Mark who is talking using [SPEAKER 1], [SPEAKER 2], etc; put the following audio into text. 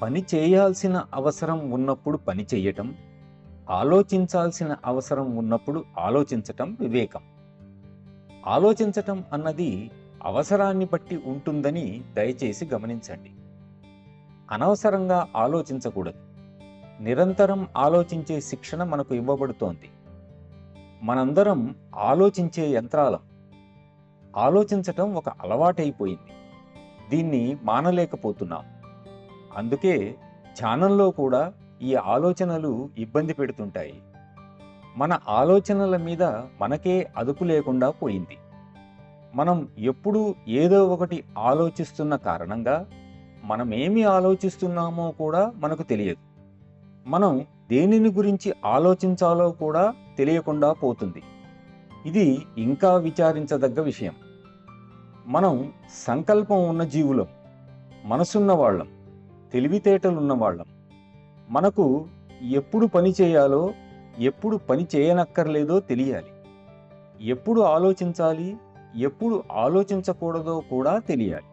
[SPEAKER 1] పని చేయాల్సిన అవసరం ఉన్నప్పుడు పని చెయ్యటం, ఆలోచించాల్సిన అవసరం ఉన్నప్పుడు ఆలోచించటం వివేకం. ఆలోచించటం అన్నది అవసరాన్ని బట్టి ఉంటుందని దయచేసి గమనించండి. అనవసరంగా ఆలోచించకూడదు. నిరంతరం ఆలోచించే శిక్షణ మనకు ఇవ్వబడుతోంది. మనందరం ఆలోచించే యంత్రాలం. ఆలోచించటం ఒక అలవాటైపోయింది. దీన్ని మానలేకపోతున్నాం. అందుకే ధ్యానంలో కూడా ఈ ఆలోచనలు ఇబ్బంది పెడుతుంటాయి. మన ఆలోచనల మీద మనకే అదుపు లేకుండా పోయింది. మనం ఎప్పుడూ ఏదో ఒకటి ఆలోచిస్తున్న కారణంగా మనమేమి ఆలోచిస్తున్నామో కూడా మనకు తెలియదు. మనం దేనిని గురించి ఆలోచించాలో కూడా తెలియకుండా పోతుంది. ఇది ఇంకా విచారించదగ్గ విషయం. మనం సంకల్పం ఉన్న జీవులం, మనసున్న వాళ్ళం, తెలివితేటలున్న వాళ్ళం. మనకు ఎప్పుడు పని చేయాలో, ఎప్పుడు పని చేయనక్కర్లేదో తెలియాలి. ఎప్పుడు ఆలోచించాలి, ఎప్పుడు ఆలోచించకూడదో కూడా తెలియాలి.